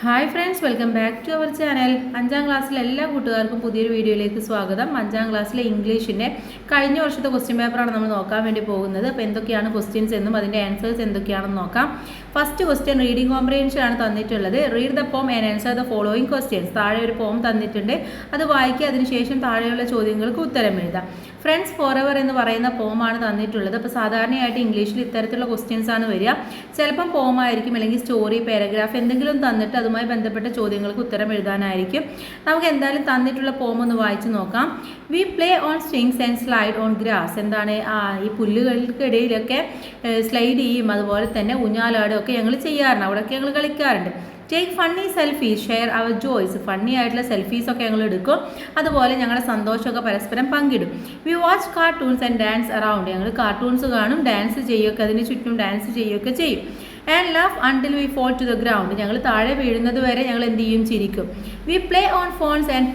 Hi friends, welcome back to our channel. 5ാം ക്ലാസ്സിലെ എല്ലാ കൂട്ടുകാർക്കും പുതിയൊരു വീഡിയോയിലേക്ക് സ്വാഗതം. 5ാം ക്ലാസ്സിലെ ഇംഗ്ലീഷിൻ്റെ കഴിഞ്ഞ വർഷത്തെ ക്വസ്റ്റ്യൻ പേപ്പറാണ് നമ്മൾ നോക്കാൻ വേണ്ടി പോകുന്നത്. അപ്പോൾ എന്തൊക്കെയാണ് ക്വസ്റ്റ്യൻസ് എന്നും അതിൻ്റെ ആൻസേഴ്സ് എന്തൊക്കെയാണെന്ന് നോക്കാം. ഫസ്റ്റ് ക്വസ്റ്റ്യൻ റീഡിംഗ് കോംപ്രിഹെൻഷൻ ആണ് തന്നിട്ടുള്ളത്. Read the poem and answer the following questions. താഴെ ഒരു പോം തന്നിട്ടുണ്ട്, അത് വായിക്കുക, അതിനുശേഷം താഴെയുള്ള ചോദ്യങ്ങൾക്ക് ഉത്തരം എഴുതാം. ഫ്രണ്ട്സ് ഫോർ എവർ എന്ന് പറയുന്ന പോമാണ് തന്നിട്ടുള്ളത്. അപ്പോൾ സാധാരണയായിട്ട് ഇംഗ്ലീഷിൽ ഇത്തരത്തിലുള്ള ക്വസ്റ്റ്യൻസ് ആണ് വരിക. ചിലപ്പം പോമായിരിക്കും, അല്ലെങ്കിൽ സ്റ്റോറി, പാരഗ്രാഫ് എന്തെങ്കിലും തന്നിട്ട് അതുമായി ബന്ധപ്പെട്ട ചോദ്യങ്ങൾക്ക് ഉത്തരം എഴുതാനായിരിക്കും. നമുക്ക് എന്തായാലും തന്നിട്ടുള്ള പോം ഒന്ന് വായിച്ച് നോക്കാം. V play on strings and slide on grass. എന്താണ്, ഈ പുല്ലുകൾക്കിടയിലൊക്കെ സ്ലൈഡ് ചെയ്യും, അതുപോലെ തന്നെ ഊഞ്ഞാലാടും ഒക്കെ ഞങ്ങൾ ചെയ്യാറുണ്ട്, അവിടെയൊക്കെ ഞങ്ങൾ കളിക്കാറുണ്ട്. Take funny selfies, share our joys. Funny ആയിട്ടുള്ള സെൽഫീസൊക്കെ ഞങ്ങൾ എടുക്കും, അതുപോലെ ഞങ്ങളുടെ സന്തോഷമൊക്കെ പരസ്പരം പങ്കിടും. We watch cartoons and dance around. ഞങ്ങൾ കാർട്ടൂൺസ് കാണും, ഡാൻസ് ചെയ്യുകയൊക്കെ, അതിന് ചുറ്റും ഡാൻസ് ചെയ്യുകയൊക്കെ ചെയ്യും. And laugh until we fall to the ground. ഞങ്ങൾ താഴെ വീഴുന്നത് വരെ ഞങ്ങൾ എന്ത് ചെയ്യും, ചിരിക്കും. We play on phones and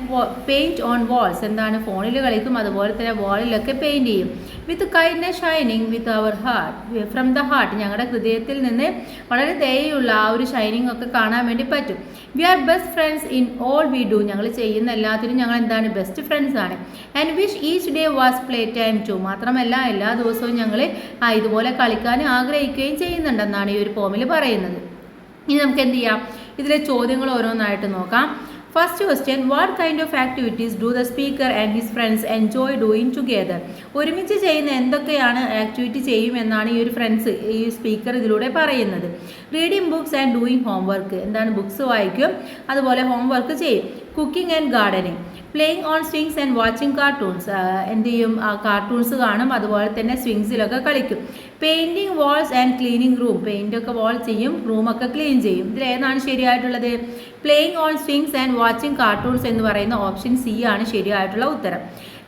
paint on walls. എന്താണ്, ഫോണിൽ കളിക്കും, അതുപോലെ തന്നെ വാളിലൊക്കെ പെയിൻറ്റ് ചെയ്യും. With kindness shining with our heart, from the heart. ഞങ്ങളുടെ ഹൃദയത്തിൽ നിന്ന് വളരെ ദയയുള്ള ആ ഒരു ഷൈനിങ് ഒക്കെ കാണാൻ വേണ്ടി പറ്റും. We are best friends in all we do. ഞങ്ങൾ ചെയ്യുന്ന എല്ലാത്തിനും ഞങ്ങൾ എന്താണ്, ബെസ്റ്റ് ഫ്രണ്ട്സ് ആണ്. And wish each day was play time too. മാത്രമല്ല എല്ലാ ദിവസവും ഞങ്ങൾ ഇതുപോലെ കളിക്കാൻ ആഗ്രഹിക്കുകയും ചെയ്യുന്നുണ്ടെന്നാണ് ഈ ഒരു പോമിൽ പറയുന്നത്. ഇനി നമുക്ക് എന്ത് ചെയ്യാം, ഇതിലെ ചോദ്യങ്ങൾ ഓരോന്നായിട്ട് നോക്കാം. First question, what kind of activities do the speaker and his friends enjoy doing together. ഒരുമിച്ച് ചെയ്യുന്ന എന്തൊക്കെയാണ് ആക്ടിവിറ്റി ചെയ്യുമെന്നാണ് ഈ ഒരു ഫ്രണ്ട്സ്, ഈ സ്പീക്കർ ഇതിലൂടെ പറയുന്നത്. Reading books and doing homework. എന്താണ്, ബുക്സ് വായിക്കും, അതുപോലെ ഹോംവർക്ക് ചെയ്യും. Cooking and gardening. Playing on swings and watching cartoons. എന്ത് ചെയ്യും, കാർട്ടൂൺസ് കാണും, അതുപോലെ തന്നെ സ്വിങ്സിലൊക്കെ കളിക്കും. Painting walls and cleaning room. പെയിൻറ്റൊക്കെ വാൾ ചെയ്യും, റൂമൊക്കെ ക്ലീൻ ചെയ്യും. ഇതിലേതാണ് ശരിയായിട്ടുള്ളത്? Playing on swings and watching cartoons എന്ന് പറയുന്ന ഓപ്ഷൻ സി ആണ് ശരിയായിട്ടുള്ള ഉത്തരം.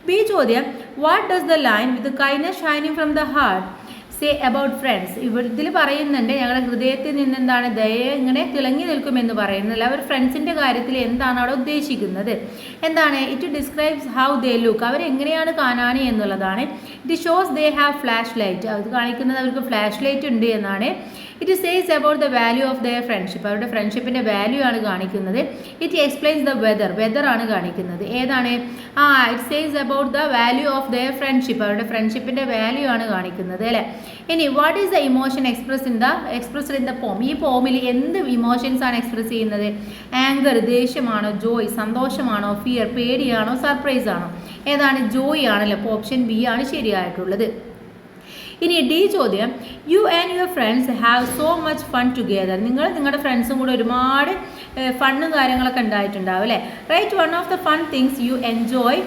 ബി ചോദ്യം, what does the line with kindness shining from the heart say about friends. ഇതിൽ പറയുന്നുണ്ട്, ഞങ്ങളുടെ ഹൃദയത്തിൽ നിന്ന് എന്താണ്, ദയ ഇങ്ങനെ തിളങ്ങി നിൽക്കുമെന്ന് പറയുന്നില്ല. അവർ ഫ്രണ്ട്സിൻ്റെ കാര്യത്തിൽ എന്താണ് അവിടെ ഉദ്ദേശിക്കുന്നത്? എന്താണ്, it describes how they look. അവരെങ്ങനെയാണ് കാണാൻ എന്നുള്ളതാണ്. It shows they have flash light. അത് കാണിക്കുന്നത് അവർക്ക് ഫ്ലാഷ് ലൈറ്റ് ഉണ്ട് എന്നാണ്. It says about the value of their friendship. അവരുടെ ഫ്രണ്ട്ഷിപ്പിൻ്റെ വാല്യൂ ആണ് കാണിക്കുന്നത്. ഇറ്റ് എക്സ്പ്ലെയിൻസ് ദ വെദർ ആണ് കാണിക്കുന്നത്. ഏതാണ്, it says about the value of their friendship. അവരുടെ ഫ്രണ്ട്ഷിപ്പിൻ്റെ വാല്യൂ ആണ് കാണിക്കുന്നത്, അല്ലേ? ഇനി what is the emotion expressed in the poem. ഈ പോമിൽ എന്ത് ഇമോഷൻസ് ആണ് എക്സ്പ്രസ് ചെയ്യുന്നത്? ആങ്കർ, ദേഷ്യമാണോ? ജോയ്, സന്തോഷമാണോ? ഫിയർ, പേടിയാണോ? സർപ്രൈസ് ആണോ? ഏതാണ്, ജോയ് ആണല്ലോ. അപ്പോൾ ഓപ്ഷൻ ബി ആണ് ശരിയായിട്ടുള്ളത്. ഇനി ഡി ചോദ്യം, you and your friends have so much fun together. നിങ്ങളുടെ ഫ്രണ്ട്സും കൂടെ ഒരുപാട് ഫണ്ണും കാര്യങ്ങളൊക്കെ ഉണ്ടായിട്ടുണ്ടാവും, അല്ലേ? Write one of the fun things you enjoy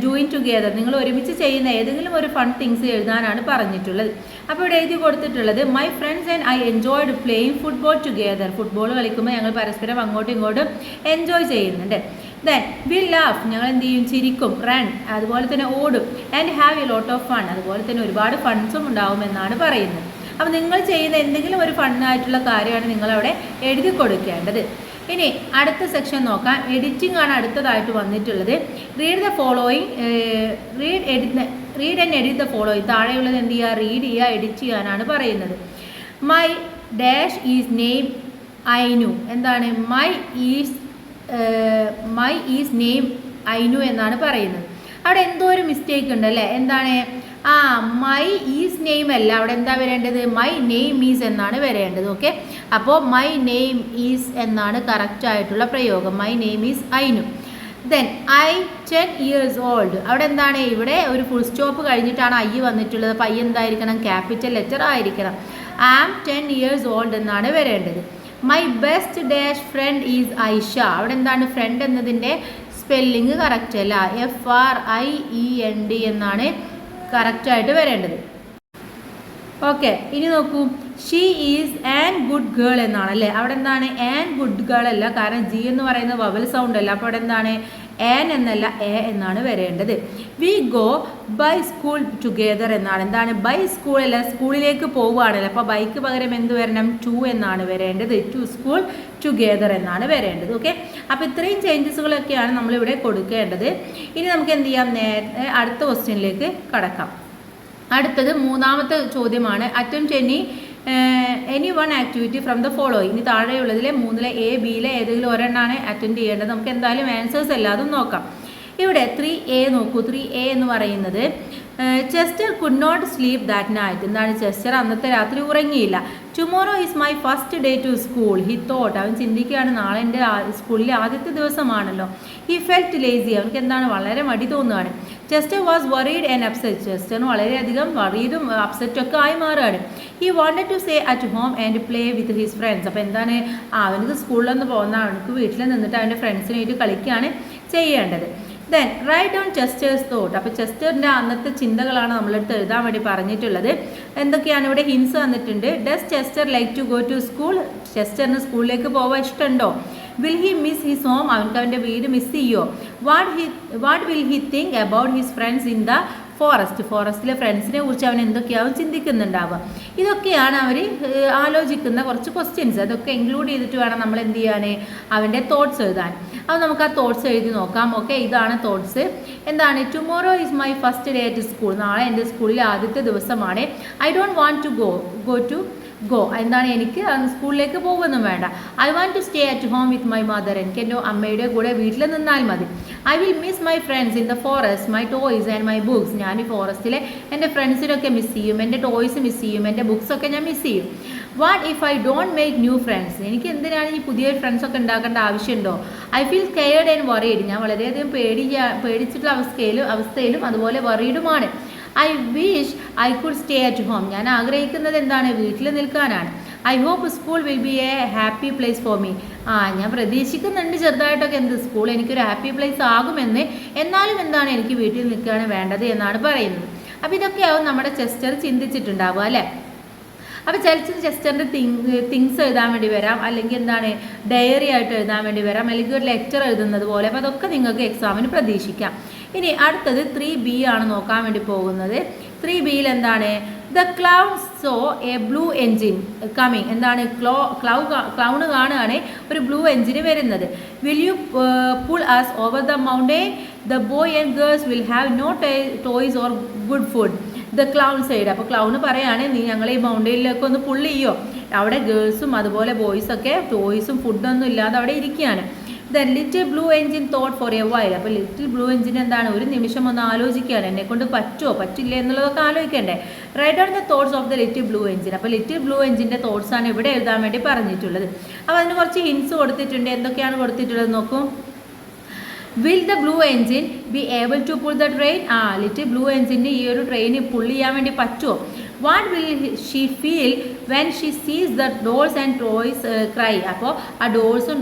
doing together. നിങ്ങൾ ഒരുമിച്ച് ചെയ്യുന്ന ഏതെങ്കിലും ഒരു ഫൺ തിങ്സ് എഴുതാനാണ് പറഞ്ഞിട്ടുള്ളത്. അപ്പോൾ ഇവിടെ എഴുതി കൊടുത്തിട്ടുള്ളത്, my friends and I enjoyed playing football together. Football കളിക്കുമ്പോൾ ഞങ്ങൾ പരസ്പരം അങ്ങോട്ടും ഇങ്ങോട്ടും എൻജോയ് ചെയ്യുന്നുണ്ട്. ദെൻ വി ലാഫ്, ഞങ്ങൾ എന്ത് ചെയ്യും, ചിരിക്കും. റൺ, അതുപോലെ തന്നെ ഓടും. And have a lot of fun, അതുപോലെ തന്നെ ഒരുപാട് ഫണ്ട്സും ഉണ്ടാവുമെന്നാണ് പറയുന്നത്. അപ്പോൾ നിങ്ങൾ ചെയ്യുന്ന എന്തെങ്കിലും ഒരു ഫണ്ണായിട്ടുള്ള കാര്യമാണ് നിങ്ങളവിടെ എഴുതി കൊടുക്കേണ്ടത്. ഇനി അടുത്ത സെക്ഷൻ നോക്കാം. എഡിറ്റിംഗ് ആണ് അടുത്തതായിട്ട് വന്നിട്ടുള്ളത്. Read the following, read and edit the following. താഴെയുള്ളത് എന്ത് ചെയ്യുക, റീഡ് ചെയ്യുക, എഡിറ്റ് ചെയ്യാനാണ് പറയുന്നത്. My dash is name Ainu. എന്താണ്, മൈ ഈസ് നെയിം ഐനു എന്നാണ് പറയുന്നത്. അവിടെ എന്തോ ഒരു മിസ്റ്റേക്ക് ഉണ്ട്, അല്ലേ? എന്താണ്, മൈ ഈസ് നെയിം അല്ല, അവിടെ എന്താ വരേണ്ടത്, മൈ നെയിം ഈസ് എന്നാണ് വരേണ്ടത്. ഓക്കെ, അപ്പോൾ മൈ നെയിം ഈസ് എന്നാണ് കറക്റ്റ് ആയിട്ടുള്ള പ്രയോഗം. My name is Ainu. Then I 10 years old. അവിടെ എന്താണ്, ഇവിടെ ഒരു ഫുൾ സ്റ്റോപ്പ് കഴിഞ്ഞിട്ടാണ് ഐ വന്നിട്ടുള്ളത്. അപ്പോൾ ഐ എന്തായിരിക്കണം, ക്യാപിറ്റൽ ലെറ്റർ ആയിരിക്കണം. ഐ ആം 10 years old എന്നാണ് വരേണ്ടത്. My best dash friend is Aisha. അവിടെ എന്താണ്, ഫ്രണ്ട് എന്നതിൻ്റെ സ്പെല്ലിങ് കറക്റ്റ് അല്ല, FRIEND എന്നാണ് കറക്റ്റായിട്ട് വരേണ്ടത്. ഓക്കെ, ഇനി നോക്കൂ, she is an good girl എന്നാണ്, അല്ലേ? അവിടെ എന്താണ്, ആൻ ഗുഡ് ഗേൾ അല്ല, കാരണം ജി എന്ന് പറയുന്നത് വവൽ സൗണ്ട് അല്ല. അപ്പോൾ അവിടെ എന്താണ്, ആൻ എന്നല്ല, എ എന്നാണ് വരേണ്ടത്. We go by school together എന്നാണ്. എന്താണ്, ബൈ സ്കൂൾ അല്ല, സ്കൂളിലേക്ക് പോവുകയാണല്ലോ. അപ്പോൾ ബൈക്ക് പകരം എന്ത് വരണം, ടു എന്നാണ് വരേണ്ടത്. ടു സ്കൂൾ ടുഗെദർ എന്നാണ് വരേണ്ടത്. ഓക്കെ, അപ്പോൾ ഇത്രയും ചേഞ്ചസുകളൊക്കെയാണ് നമ്മളിവിടെ കൊടുക്കേണ്ടത്. ഇനി നമുക്ക് എന്ത് ചെയ്യാം, നേരത്തെ അടുത്ത ക്വസ്റ്റ്യനിലേക്ക് കടക്കാം. അടുത്തത് മൂന്നാമത്തെ ചോദ്യമാണ്. Attempt any any one activity from the following. ഇനി താഴെയുള്ളതിലെ മൂന്നിലെ എ ബിയിലെ ഏതെങ്കിലും ഒരെണ്ണമാണ് അറ്റൻഡ് ചെയ്യേണ്ടത്. നമുക്ക് എന്തായാലും ആൻസേഴ്സ് എല്ലാതും നോക്കാം. ഇവിടെ 3A നോക്കൂ. 3A എന്ന് പറയുന്നത് Chester could not sleep that night. എന്താണ്? ചെസ്റ്റർ അന്നത്തെ രാത്രി ഉറങ്ങിയില്ല. Tomorrow is my first day to school he thought. അവൻ ചിന്തിക്കുകയാണ് നാളെ എൻ്റെ സ്കൂളിലെ ആദ്യത്തെ ദിവസമാണല്ലോ. He felt lazy. അവർക്ക് എന്താണ്? വളരെ മടി തോന്നുകയാണ്. Chester was worried and upset. ചെസ്റ്ററിന് വളരെയധികം വറീഡും അപ്സെറ്റൊക്കെ ആയി മാറുകയാണ്. He wanted to stay at home and play with his friends. അപ്പോൾ എന്താണ്? അവനക്ക് സ്കൂളിലൊന്ന് പോകുന്ന അവനക്ക് വീട്ടിൽ നിന്നിട്ട് അവൻ്റെ ഫ്രണ്ട്സിനായിട്ട് കളിക്കുകയാണ് ചെയ്യേണ്ടത്. Then write down Chester's thought. അപ്പോൾ ചെസ്റ്ററിൻ്റെ അന്നത്തെ ചിന്തകളാണ് നമ്മളെടുത്ത് എഴുതാൻ വേണ്ടി പറഞ്ഞിട്ടുള്ളത്. എന്തൊക്കെയാണ് ഇവിടെ ഹിൻസ് വന്നിട്ടുണ്ട്. Does Chester like to go to school. ചെസ്റ്ററിന് സ്കൂളിലേക്ക് പോകാൻ ഇഷ്ടമുണ്ടോ? Will he miss his home. അവർക്ക് അവൻ്റെ വീട് മിസ് ചെയ്യോ? What will he think about his friends in the ഫോറസ്റ്റിലെ ഫ്രണ്ട്സിനെ കുറിച്ച് അവൻ എന്തൊക്കെയാവും ചിന്തിക്കുന്നുണ്ടാവുക. ഇതൊക്കെയാണ് അവർ ആലോചിക്കുന്ന കുറച്ച് ക്വസ്റ്റ്യൻസ്. അതൊക്കെ ഇൻക്ലൂഡ് ചെയ്തിട്ട് വേണം നമ്മൾ എന്ത് ചെയ്യാൻ? അവൻ്റെ തോട്ട്സ് എഴുതാൻ. അപ്പോൾ നമുക്ക് ആ തോട്ട്സ് എഴുതി നോക്കാം. ഓക്കെ, ഇതാണ് തോട്ട്സ്. എന്താണ്? Tomorrow is my first day at school. നാളെ എൻ്റെ സ്കൂളിലെ ആദ്യത്തെ ദിവസമാണ്. I don't want to go. എന്താണ്? എനിക്ക് സ്കൂളിലേക്ക് പോകുമൊന്നും വേണ്ട. I want to stay at home with my mother. എനിക്ക് എൻ്റെ അമ്മയുടെ കൂടെ വീട്ടിൽ നിന്നാൽ മതി. I will miss my friends in the forest, my toys and my books. ഞാൻ ഈ ഫോറസ്റ്റിലെ എൻ്റെ ഫ്രണ്ട്സിനൊക്കെ മിസ് ചെയ്യും, എൻ്റെ ടോയ്സ് മിസ് ചെയ്യും, എൻ്റെ ബുക്സൊക്കെ ഞാൻ മിസ് ചെയ്യും. What if I don't make new friends. എനിക്ക് എന്തിനാണ് ഈ പുതിയ ഫ്രണ്ട്സൊക്കെ ഉണ്ടാക്കേണ്ട ആവശ്യമുണ്ടോ? I feel scared and worried. ഞാൻ വളരെയധികം പേടിച്ചിട്ടുള്ള അവസ്ഥയിലും അതുപോലെ വറീഡുമാണ്. I wish I could stay at home. ഞാൻ ആഗ്രഹിക്കുന്നത് എന്താണ്? വീട്ടിൽ നിൽക്കാനാണ്. I hope school will be a happy place for me. ഞാൻ പ്രതീക്ഷിക്കുന്നുണ്ട് ചെറുതായിട്ടൊക്കെ എന്ത് സ്കൂൾ എനിക്കൊരു ഹാപ്പി പ്ലേസ് ആകുമെന്ന്. എന്നാലും എന്താണ്? എനിക്ക് വീട്ടിൽ നിൽക്കുകയാണ് വേണ്ടത് എന്നാണ് പറയുന്നത്. അപ്പോൾ ഇതൊക്കെയാവും നമ്മുടെ ചെസ്റ്റർ ചിന്തിച്ചിട്ടുണ്ടാവുക അല്ലേ. അപ്പോൾ ചിലപ്പോൾ ചെസ്റ്ററിൻ്റെ തിങ്സ് എഴുതാൻ വേണ്ടി വരാം, അല്ലെങ്കിൽ എന്താണ് ഡയറി ആയിട്ട് എഴുതാൻ വേണ്ടി വരാം, അല്ലെങ്കിൽ ഒരു ലെറ്റർ എഴുതുന്നത് പോലെ. അപ്പോൾ അതൊക്കെ നിങ്ങൾക്ക് എക്സാമിന് പ്രതീക്ഷിക്കാം. ഇനി അടുത്തത് 3B ആണ് നോക്കാൻ വേണ്ടി പോകുന്നത്. 3Bയിൽ എന്താണ്? The cloud saw a blue engine coming. എന്താണ്? ക്ലൗഡ് കാണുകയാണ് ഒരു ബ്ലൂ എൻജിന് വരുന്നത്. Will you pull us over the mountain? The boy and girls will have no toys or good food. The clown said. അപ്പോൾ clown പറയാണ് നീ ഞങ്ങളെ ഈ മൗണ്ടെയിനിലേക്ക് ഒന്ന് പുള്ളി ചെയ്യോ? അവിടെ ഗേൾസും അതുപോലെ ബോയ്സൊക്കെ ടോയ്സും ഫുഡൊന്നും ഇല്ലാതെ അവിടെ ഇരിക്കുകയാണ്. Then little blue engine thought four A while. അപ്പോൾ ലിറ്റിൽ ബ്ലൂ എൻജിൻ എന്താണ്? ഒരു നിമിഷം ഒന്ന് ആലോചിക്കുകയാണ്, എന്നെ കൊണ്ട് പറ്റുമോ പറ്റില്ല എന്നുള്ളതൊക്കെ ആലോചിക്കണ്ടേ. Write on the thoughts of the little blue engine. അപ്പോൾ ലിറ്റിൽ ബ്ലൂ എൻജിൻ്റെ തോട്ട്സാണ് ഇവിടെ എഴുതാൻ വേണ്ടി പറഞ്ഞിട്ടുള്ളത്. അപ്പോൾ അതിന് കുറച്ച് ഹിൻസ് കൊടുത്തിട്ടുണ്ട്. എന്തൊക്കെയാണ് കൊടുത്തിട്ടുള്ളത് നോക്കൂ. Will the blue engine be able to pull the train? Little blue എൻജിന് ഈ ഒരു ട്രെയിൻ പുള്ള് ചെയ്യാൻ വേണ്ടി പറ്റുമോ? What will she feel when she sees the dolls and toys cry? അപ്പോൾ ആ ഡോൾസും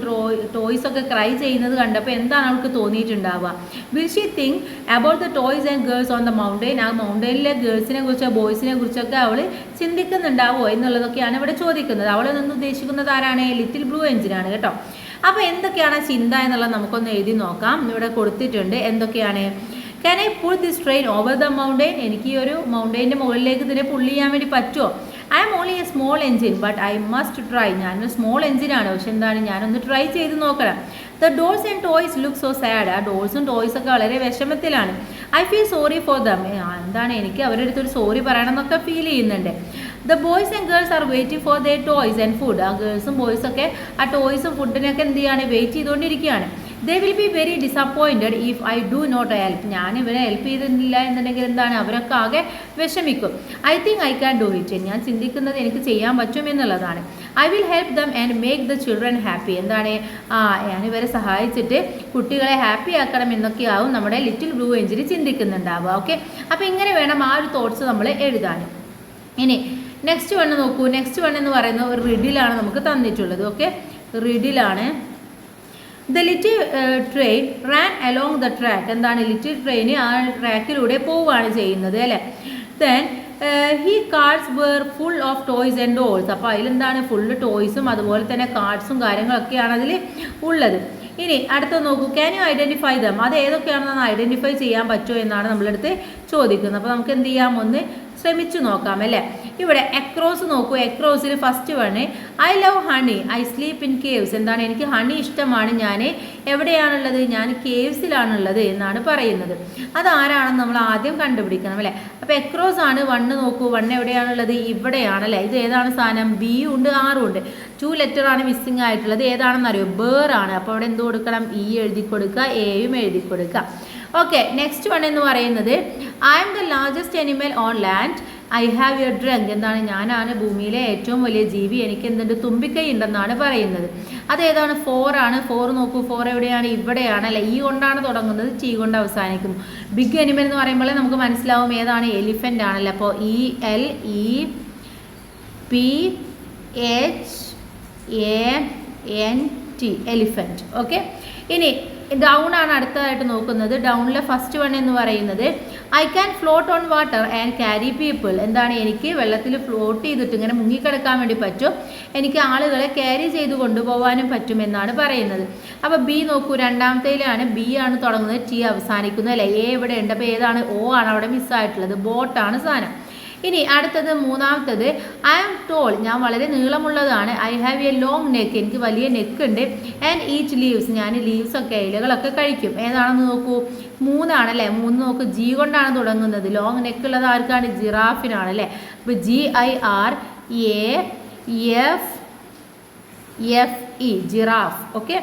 ടോയ്സൊക്കെ ക്രൈ ചെയ്യുന്നത് കണ്ടപ്പോൾ എന്താണ് അവൾക്ക് തോന്നിയിട്ടുണ്ടാവുക? Will she think about the toys and girls on the mountain? ആ മൗണ്ടെയിനിലെ ഗേൾസിനെ കുറിച്ചോ ബോയ്സിനെ കുറിച്ചൊക്കെ അവൾ ചിന്തിക്കുന്നുണ്ടാവുമോ എന്നുള്ളതൊക്കെയാണ് ഇവിടെ ചോദിക്കുന്നത്. അവളെ നിന്ന് ഉദ്ദേശിക്കുന്നത് ആരാണ്? ലിറ്റിൽ ബ്ലൂ എൻജിനാണ് കേട്ടോ. അപ്പോൾ എന്തൊക്കെയാണ് ചിന്ത എന്നുള്ളത് നമുക്കൊന്ന് എഴുതി നോക്കാം. ഇവിടെ കൊടുത്തിട്ടുണ്ട് എന്തൊക്കെയാണ്. Can I pull this train over the mountain? എനിക്ക് ഈ ഒരു മൗണ്ടെയിൻ്റെ മുകളിലേക്ക് ഇതിനെ പുള്ളി ചെയ്യാൻ വേണ്ടി പറ്റുമോ? I am only a small engine but I must try. ഞാനൊരു സ്മോൾ എൻജിനാണ്, പക്ഷെ എന്താണ് ഞാനൊന്ന് ട്രൈ ചെയ്ത് നോക്കണം. The dolls and toys look so sad. ആ ഡോൾസും ടോയ്സൊക്കെ വളരെ വിഷമത്തിലാണ്. I feel sorry for them. എന്താണ് എനിക്ക് അവരുടെ അടുത്തൊരു സോറി പറയണം എന്നൊക്കെ ഫീൽ ചെയ്യുന്നുണ്ട്. The boys and girls are waiting for their toys and food. ആ ഗേൾസും ബോയ്സൊക്കെ ആ ടോയ്സും ഫുഡിനൊക്കെ എന്ത് ചെയ്യാണ്? വെയിറ്റ് ചെയ്തുകൊണ്ടിരിക്കുകയാണ്. They will be very disappointed if I do not help. ഞാൻ ഇവരെ ഹെൽപ്പ് ചെയ്തിട്ടില്ല എന്നുണ്ടെങ്കിൽ എന്താണ്? അവരൊക്കെ ആകെ വിഷമിക്കും. I think I can do it. ഞാൻ ചിന്തിക്കുന്നത് എനിക്ക് ചെയ്യാൻ പറ്റുമെന്നുള്ളതാണ്. I will help them and make the children happy. എന്താണ്? ഞാൻ ഇവരെ സഹായിച്ചിട്ട് കുട്ടികളെ ഹാപ്പി ആക്കണം എന്നൊക്കെയാവും നമ്മുടെ ലിറ്റിൽ ബ്ലൂ എൻജിന് ചിന്തിക്കുന്നുണ്ടാവുക. ഓക്കെ, അപ്പോൾ ഇങ്ങനെ വേണം ആ ഒരു തോട്ട്സ് നമ്മൾ എഴുതാൻ. ഇനി നെക്സ്റ്റ് വൺ നോക്കൂ. നെക്സ്റ്റ് വൺ എന്ന് പറയുന്നത് ഒരു റിഡിലാണ് നമുക്ക് തന്നിട്ടുള്ളത്. ഓക്കെ, റിഡിലാണ്. The little train ran along the track. എന്താണ്? ലിറ്റിൽ ട്രെയിൻ ആ ട്രാക്കിലൂടെ പോവുകയാണ് ചെയ്യുന്നത് അല്ലേ. Then he cards were full of toys and dolls. അപ്പോൾ അതിലെന്താണ്? ഫുള്ള് ടോയ്സും അതുപോലെ തന്നെ കാർഡ്സും കാര്യങ്ങളൊക്കെയാണ് അതിൽ ഉള്ളത്. ഇനി അടുത്ത നോക്കൂ. Can you identify dum? അത് ഏതൊക്കെയാണെന്ന് ഐഡൻറ്റിഫൈ ചെയ്യാൻ പറ്റുമോ എന്നാണ് നമ്മളടുത്ത് ചോദിക്കുന്നത്. അപ്പോൾ നമുക്ക് എന്ത് ചെയ്യാം? ഒന്ന് ശ്രമിച്ചു നോക്കാം അല്ലേ. ഇവിടെ അക്രോസ് നോക്കൂ. അക്രോസിൽ first one I love honey I sleep in caves. എന്താണ്? എനിക്ക് ഹണി ഇഷ്ടമാണ്, ഞാൻ എവിടെയാണുള്ളത്? ഞാൻ കേവ്സിലാണുള്ളത് എന്നാണ് പറയുന്നത്. അതാരാണെന്ന് നമ്മൾ ആദ്യം കണ്ടുപിടിക്കണം അല്ലേ. അപ്പോൾ അക്രോസ് ആണ്. വണ്ണ് നോക്കൂ, വണ്ണ് എവിടെയാണുള്ളത്? ഇവിടെയാണല്ലേ. ഇത് ഏതാണ് സാധനം? ബിയും ഉണ്ട് ആറും ഉണ്ട്. 2 ലെറ്ററാണ് മിസ്സിങ് ആയിട്ടുള്ളത്. ഏതാണെന്ന് അറിയോ? ബേർ ആണ്. അപ്പോൾ അവിടെ എന്ത് കൊടുക്കണം? ഇ എഴുതി കൊടുക്കുക, എയും എഴുതി കൊടുക്കുക. ഓക്കെ, നെക്സ്റ്റ് വൺ എന്ന് പറയുന്നത് I am the largest animal on land I have a trunk. എന്താണ്? ഞാനാണ് ഭൂമിയിലെ ഏറ്റവും വലിയ ജീവി, എനിക്ക് എന്തുണ്ട്? തുമ്പിക്കൈ ഉണ്ടെന്നാണ് പറയുന്നത്. അതേതാണ്? 4 ആണ്. 4 നോക്കൂ, 4 എവിടെയാണ്? ഇവിടെയാണ് അല്ലേ. ഈ കൊണ്ടാണ് തുടങ്ങുന്നത്, ചീ കൊണ്ട് അവസാനിക്കുന്നു. ബിഗ് അനിമൽ എന്ന് പറയുമ്പോൾ നമുക്ക് മനസ്സിലാവും ഏതാണ്? എലിഫൻ്റ് ആണല്ലേ. അപ്പോൾ ELEPHANT എലിഫൻറ്റ്. ഓക്കെ, ഇനി ഡൗൺ ആണ് അടുത്തതായിട്ട് നോക്കുന്നത്. ഡൗണിലെ ഫസ്റ്റ് വൺ എന്ന് പറയുന്നത് I can float on water and carry people. എന്താണ്? എനിക്ക് വെള്ളത്തിൽ ഫ്ലോട്ട് ചെയ്തിട്ട് ഇങ്ങനെ മുങ്ങിക്കിടക്കാൻ വേണ്ടി പറ്റും, എനിക്ക് ആളുകളെ ക്യാരി ചെയ്ത് കൊണ്ടുപോകാനും പറ്റുമെന്നാണ് പറയുന്നത്. അപ്പോൾ ബി നോക്കൂ, രണ്ടാമത്തേലാണ്. ബി ആണ് തുടങ്ങുന്നത്, ടി അവസാനിക്കുന്നത് അല്ലേ. എ ഇവിടെ ഉണ്ട്. അപ്പോൾ ഏതാണ്? ഓ ആണ് അവിടെ മിസ്സായിട്ടുള്ളത്. ബോട്ടാണ് സാധനം. ഇനി അടുത്തത് മൂന്നാമത്തത് ഐ ആം ടോൾ. ഞാൻ വളരെ നീളമുള്ളതാണ്. I have a long neck. എനിക്ക് വലിയ നെക്ക് ഉണ്ട്. And eat leaves. ഞാൻ ലീവ്സൊക്കെ ഇലകളൊക്കെ കഴിക്കും. ഏതാണെന്ന് നോക്കൂ? 3 ആണല്ലേ. 3 നോക്കൂ, ജി കൊണ്ടാണ് തുടങ്ങുന്നത്. ലോങ് നെക്ക് ഉള്ളത് ആർക്കാണ്? ജിറാഫിനാണല്ലേ. അപ്പോൾ GIRAFE ജിറാഫ്. ഓക്കെ,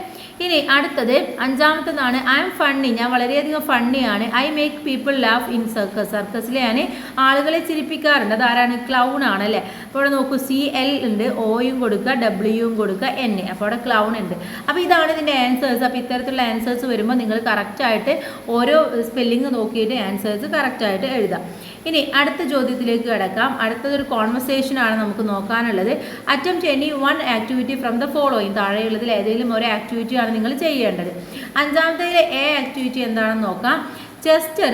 ഇനി അടുത്തത് അഞ്ചാമത്തതാണ് ഐ എം ഫണ്ണി. ഞാൻ വളരെയധികം ഫണ്ണിയാണ്. I make people laugh in circus. സർക്കസിൽ ഞാൻ ആളുകളെ ചിരിപ്പിക്കാറുണ്ട്. അതാരാണ്? ക്ലൗൺ ആണല്ലേ. അപ്പോൾ അവിടെ നോക്കൂ, CL ഉണ്ട്, ഓയും കൊടുക്കുക, ഡബ്ല്യൂയും കൊടുക്കുക, N. അപ്പോൾ അവിടെ ക്ലൗൺ ഉണ്ട്. അപ്പോൾ ഇതാണ് ഇതിൻ്റെ ആൻസേഴ്സ്. അപ്പോൾ ഇത്തരത്തിലുള്ള ആൻസേഴ്സ് വരുമ്പോൾ നിങ്ങൾ കറക്റ്റായിട്ട് ഓരോ സ്പെല്ലിങ് നോക്കിയിട്ട് ആൻസേഴ്സ് കറക്റ്റായിട്ട് എഴുതാം. ഇനി അടുത്ത ചോദ്യത്തിലേക്ക് കിടക്കാം. അടുത്തതൊരു കോൺവെർസേഷൻ ആണ് നമുക്ക് നോക്കാനുള്ളത്. Attempt any one activity from the following. താഴെയുള്ളതിൽ ഏതെങ്കിലും ഒരു ആക്ടിവിറ്റി ആണ് നിങ്ങൾ ചെയ്യേണ്ടത്. അഞ്ചാമത്തേതിലെ എ ആക്ടിവിറ്റി എന്താണെന്ന് നോക്കാം. Chester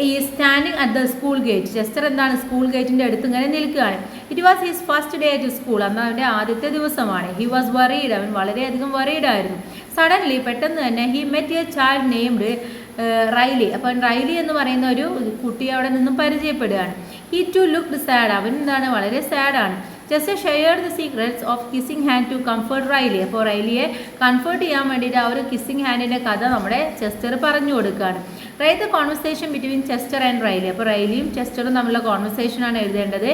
is standing at the school gate. Chester എന്താണ്? സ്കൂൾ ഗേറ്റിൻ്റെ അടുത്ത് ഇങ്ങനെ നിൽക്കുകയാണ്. It was his first day at school. അന്ന് അവൻ്റെ ആദ്യത്തെ ദിവസമാണ്. He was worried. അവൻ വളരെയധികം വറീഡ് ആയിരുന്നു. സഡൻലി പെട്ടെന്ന് തന്നെ he met a child named Riley. അപ്പം റൈലി എന്ന് പറയുന്ന ഒരു കുട്ടിയെ അവിടെ നിന്നും പരിചയപ്പെടുകയാണ്. He too looked sad. അവൻ എന്താണ്? വളരെ സാഡാണ്. Just shared the secrets of kissing hand to comfort Riley. അപ്പോൾ റൈലിയെ കംഫർട്ട് ചെയ്യാൻ വേണ്ടിയിട്ട് ആ ഒരു കിസ്സിങ് ഹാൻഡിൻ്റെ കഥ നമ്മുടെ ചെസ്റ്റർ പറഞ്ഞു കൊടുക്കുകയാണ്. Write the conversation between Chester and Riley. അപ്പോൾ റൈലിയും ചെസ്റ്ററും തമ്മിലുള്ള കോൺവെർസേഷനാണ് എഴുതേണ്ടത്.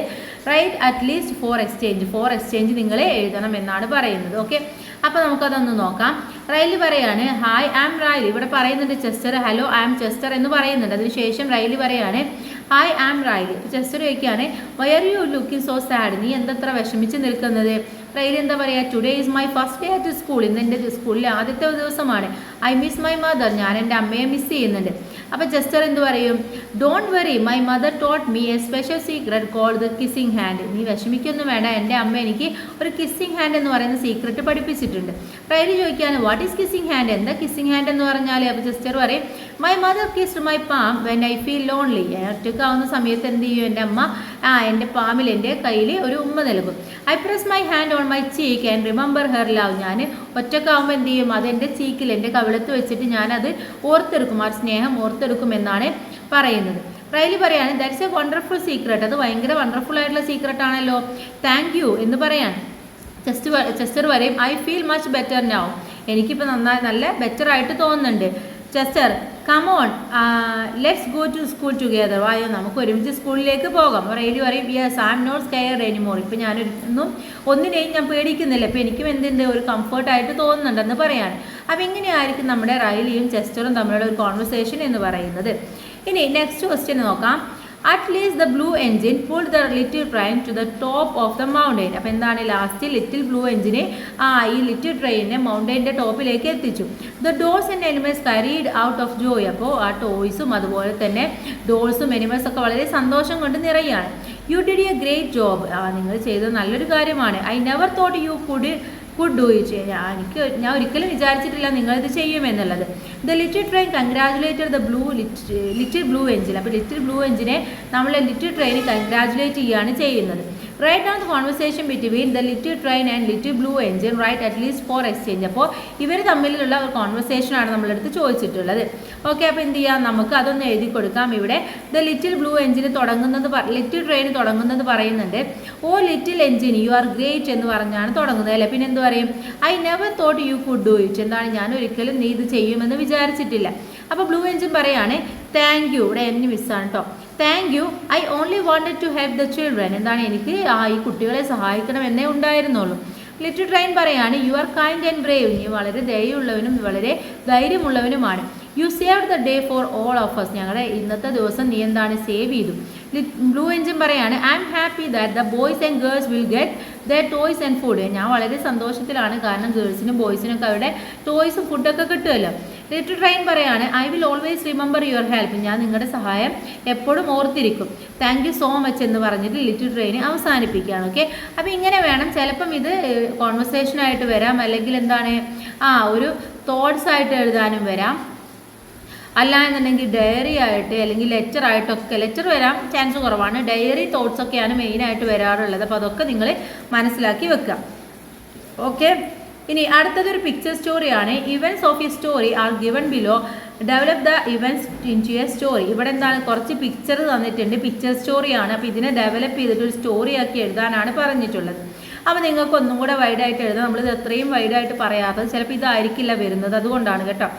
Right at least 4 exchange. 4 എക്സ്ചേഞ്ച് നിങ്ങൾ എഴുതണം എന്നാണ് പറയുന്നത്. ഓക്കെ, അപ്പോൾ നമുക്കതൊന്ന് നോക്കാം. റൈലി പറയാണ് ഹായ് ഐ ആം റൈലി. ഇവിടെ പറയുന്നുണ്ട് Chester hello I am Chester എന്ന് പറയുന്നുണ്ട്. അതിനുശേഷം റൈലി പറയാണ് hi I am Riley. Chester ചോദിക്കുകയാണ് why are you looking so sad. നീ എന്തത്ര വിഷമിച്ച് നിൽക്കുന്നത്? റൈലി എന്താ പറയുക? Today is my first day at school. ഇന്ന് എൻ്റെ സ്കൂളിലെ ആദ്യത്തെ ദിവസമാണ്. I miss my mother. ഞാൻ എൻ്റെ അമ്മയെ മിസ് ചെയ്യുന്നുണ്ട്. അപ്പോൾ ചെസ്റ്റർ എന്ത് പറയും? Don't worry my mother taught me a special secret called the kissing hand. നീ വിഷമിക്കൊന്നും വേണ്ട, എൻ്റെ അമ്മ എനിക്ക് ഒരു കിസ്സിങ് ഹാൻഡ് എന്ന് പറയുന്ന സീക്രട്ട് പഠിപ്പിച്ചിട്ടുണ്ട്. റൈലി ചോദിക്കുകയാണ് വാട്ട് ഈസ് കിസ്സിങ് ഹാൻഡ്? എന്താ കിസ്സിങ് ഹാൻഡ് എന്ന് പറഞ്ഞാൽ? അപ്പോൾ ചെസ്റ്റർ പറയും my mother kissed my palm when I feel lonely. ഒറ്റക്കാവുന്ന സമയത്ത് എന്ത് ചെയ്യും? എൻ്റെ അമ്മ എൻ്റെ പാമിൽ എൻ്റെ കയ്യിൽ ഒരു ഉമ്മ നൽകും. I press my hand on my cheek and remember her love. ഞാൻ ഒറ്റക്കാവുമ്പോൾ എന്ത് ചെയ്യും? അത് എൻ്റെ ചീക്കിൽ എൻ്റെ കവിളത്ത് വെച്ചിട്ട് ഞാനത് ഓർത്തെടുക്കും, ആ സ്നേഹം ഓർത്തെടുക്കും എന്നാണ് പറയുന്നത്. റൈലി പറയാണ് ദാറ്റ്സ് എ വണ്ടർഫുൾ സീക്രട്ട്. അത് ഭയങ്കര വണ്ടർഫുൾ ആയിട്ടുള്ള സീക്രട്ട് ആണല്ലോ, താങ്ക് യു എന്ന് പറയാണ്. ചെസ്റ്റർ പറയും I feel much better now. എനിക്കിപ്പോൾ നല്ല ബെറ്റർ ആയിട്ട് തോന്നുന്നുണ്ട്. Chester come on let's go to school together. വായോ നമുക്ക് ഒരുമിച്ച് സ്കൂളിലേക്ക് പോകാം. റൈലി പറയും yes I am not scared anymore. ഇപ്പം ഒന്നിനെയും ഞാൻ പേടിക്കുന്നില്ല. ഇപ്പം എനിക്കും എന്തുണ്ട്? ഒരു കംഫർട്ടായിട്ട് തോന്നുന്നുണ്ടെന്ന് പറയാണ്. അപ്പം ഇങ്ങനെയായിരിക്കും നമ്മുടെ റൈലിയും ചെസ്റ്ററും തമ്മിലുള്ള ഒരു കോൺവെർസേഷൻ എന്ന് പറയുന്നത്. ഇനി നെക്സ്റ്റ് ക്വസ്റ്റ്യൻ നോക്കാം. At least the blue engine pull the little train to the top of the mountain. അപ്പോൾ എന്താണ് ലാസ്റ്റ് ലിറ്റിൽ ബ്ലൂ എൻജിനെ ഈ ലിറ്റിൽ ട്രെയിനിനെ മൗണ്ടെയിൻ്റെ ടോപ്പിലേക്ക് എത്തിച്ചു. The dolls and animals carried out of joy. അപ്പോൾ ആ ടോയ്സും അതുപോലെ തന്നെ ഡോൾസും എനിമൽസും ഒക്കെ വളരെ സന്തോഷം കൊണ്ട് നിറയാണ്. You did a great job. നിങ്ങൾ ചെയ്തത് നല്ലൊരു കാര്യമാണ്. I never thought you could do it. ഞാൻ ഒരിക്കലും വിചാരിച്ചിട്ടില്ല നിങ്ങളിത് ചെയ്യുമെന്നുള്ളത്. The little train congratulated the little blue engine. അപ്പോൾ ലിറ്റിൽ ബ്ലൂ എഞ്ചിനെ നമ്മൾ ലിറ്റിൽ ട്രെയിൻ കൺഗ്രാജുലേറ്റ് ചെയ്യുകയാണ് ചെയ്യുന്നത്. Write down the conversation between the little train and little blue engine write at least four exchange. അപ്പോൾ ഇവർ തമ്മിലുള്ള ഒരു കോൺവെർസേഷനാണ് നമ്മളെടുത്ത് ചോദിച്ചിട്ടുള്ളത്. ഓക്കെ, അപ്പോൾ എന്ത് ചെയ്യാം, നമുക്ക് അതൊന്ന് എഴുതി കൊടുക്കാം. ഇവിടെ ദ ലിറ്റിൽ ബ്ലൂ എഞ്ചിന് തുടങ്ങുന്നത് ലിറ്റിൽ ട്രെയിൻ തുടങ്ങുന്നത് പറയുന്നുണ്ട് oh little engine you are great എന്ന് പറഞ്ഞാണ് തുടങ്ങുന്നത് അല്ലേ. പിന്നെ എന്ത് പറയും, I never thought you could do it. എന്താണ്, ഞാൻ ഒരിക്കലും നീ ഇത് ചെയ്യുമെന്ന് വിചാരിച്ചിട്ടില്ല. അപ്പോൾ ബ്ലൂ എഞ്ചിൻ പറയാണ് താങ്ക് യു, ഇവിടെ എന്നെ മിസ്സാണ് കേട്ടോ. Thank you, I only wanted to help the children. എന്താണ്, എനിക്ക് ഈ കുട്ടികളെ സഹായിക്കണം എന്നേ ഉണ്ടായിരുന്നുള്ളൂ. ലിറ്റിൽ ട്രെയിൻ പറയാണ് you are kind and brave. നീ വളരെ ദയുള്ളവനും വളരെ ധൈര്യമുള്ളവനുമാണ്. U saved the day for all of us. ഞങ്ങളുടെ ഇന്നത്തെ ദിവസം നീ എന്താണ് സേവ് ചെയ്തു. ബ്ലൂ എഞ്ചിൻ പറയാണ് I am happy that the boys and girls will get the toys and food. ഞാൻ വളരെ സന്തോഷത്തിലാണ്, കാരണം ഗേൾസിനും ബോയ്സിനൊക്കെ അവരുടെ ടോയ്സും ഫുഡൊക്കെ കിട്ടുമല്ലോ. ലിറ്റിൽ ട്രെയിൻ പറയാണ് I will always remember your help. ഞാൻ നിങ്ങളുടെ സഹായം എപ്പോഴും ഓർത്തിരിക്കും. താങ്ക് യു സോ മച്ച് എന്ന് പറഞ്ഞിട്ട് ലിറ്റിൽ ട്രെയിൻ അവസാനിപ്പിക്കുകയാണ്. ഓക്കെ, അപ്പോൾ ഇങ്ങനെ വേണം. ചിലപ്പം ഇത് കോൺവെർസേഷനായിട്ട് വരാം, അല്ലെങ്കിൽ എന്താണ് ഒരു തോട്ട്സ് ആയിട്ട് എഴുതാനും വരാം, അല്ല എന്നുണ്ടെങ്കിൽ ഡയറി ആയിട്ട് അല്ലെങ്കിൽ ലെറ്റർ ആയിട്ടൊക്കെ. ലെറ്റർ വരാൻ ചാൻസ് കുറവാണ്, ഡയറി തോട്ട്സ് ഒക്കെയാണ് മെയിനായിട്ട് വരാറുള്ളത്. അപ്പോൾ അതൊക്കെ നിങ്ങൾ മനസ്സിലാക്കി വെക്കുക. ഓക്കെ, ഇനി അടുത്തതൊരു പിക്ചർ സ്റ്റോറിയാണ്. Events of a story are given below, develop the events in to a story. ഇവിടെ എന്താണ്, കുറച്ച് പിക്ചർ തന്നിട്ടുണ്ട്, പിക്ചർ സ്റ്റോറിയാണ്. അപ്പോൾ ഇതിനെ ഡെവലപ്പ് ചെയ്തിട്ട് ഒരു സ്റ്റോറിയാക്കി എഴുതാനാണ് പറഞ്ഞിട്ടുള്ളത്. അപ്പോൾ നിങ്ങൾക്ക് ഒന്നും കൂടെ വൈഡായിട്ട് എഴുതാം. നമ്മളിത് എത്രയും വൈഡായിട്ട് പറയാത്തത് ചിലപ്പോൾ ഇതായിരിക്കില്ല വരുന്നത്, അതുകൊണ്ടാണ് കേട്ടോ.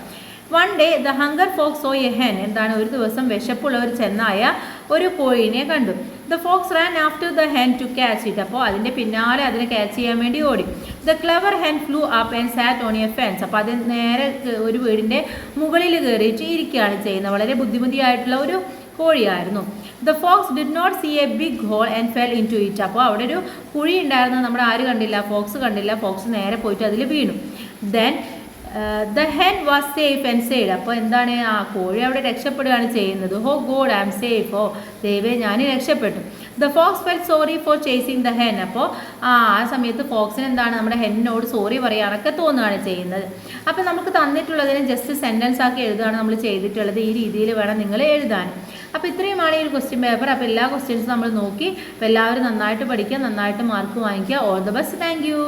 One day the hunger fox saw a hen. എന്താണ്, ഒരു ദിവസം വിശപ്പുള്ള ഒരു ചെന്നായ ഒരു കോഴിനെ കണ്ടു. The fox ran after the hen to catch it. അപ്പോൾ അതിൻ്റെ പിന്നാലെ അതിനെ ക്യാച്ച് ചെയ്യാൻ വേണ്ടി ഓടി. The clever hen flew up and sat on a fence. അപ്പോൾ അത് നേരെ ഒരു വീടിൻ്റെ മുകളിൽ കയറിയിട്ട് ഇരിക്കുകയാണ് ചെയ്യുന്നത്. വളരെ ബുദ്ധിമുട്ടിയായിട്ടുള്ള ഒരു കോഴിയായിരുന്നു. The fox did not see a big hole and fell in to it. അപ്പോൾ അവിടെ ഒരു കുഴി ഉണ്ടായിരുന്നു, നമ്മുടെ ആര് കണ്ടില്ല, ഫോക്സ് കണ്ടില്ല. ഫോക്സ് നേരെ പോയിട്ട് അതിൽ വീണു. Then the hen was safe and said. അപ്പോൾ എന്താണ്, കോഴി അവിടെ രക്ഷപ്പെടുകയാണ് ചെയ്യുന്നത്. Oh God I am safe. ഓ ദൈവേ, ഞാൻ രക്ഷപ്പെട്ടു. The fox fell sorry for chasing the hen. അപ്പോൾ ആ സമയത്ത് ഫോക്സിന് എന്താണ്, നമ്മുടെ ഹെന്നിനോട് സോറി പറയാനൊക്കെ തോന്നുകയാണ് ചെയ്യുന്നത്. അപ്പോൾ നമുക്ക് തന്നിട്ടുള്ളതിനെ ജസ്റ്റ് സെൻറ്റൻസ് ആക്കി എഴുതുകയാണ് നമ്മൾ ചെയ്തിട്ടുള്ളത്. ഈ രീതിയിൽ വേണം നിങ്ങൾ എഴുതാൻ. അപ്പോൾ ഇത്രയുമാണ് ഈ ഒരു ക്വസ്റ്റ്യൻ പേപ്പർ. അപ്പോൾ എല്ലാ ക്വസ്റ്റ്യൻസും നമ്മൾ നോക്കി. അപ്പോൾ എല്ലാവരും നന്നായിട്ട് പഠിക്കുക, നന്നായിട്ട് മാർക്ക് വാങ്ങിക്കുക. All the best. Thank you.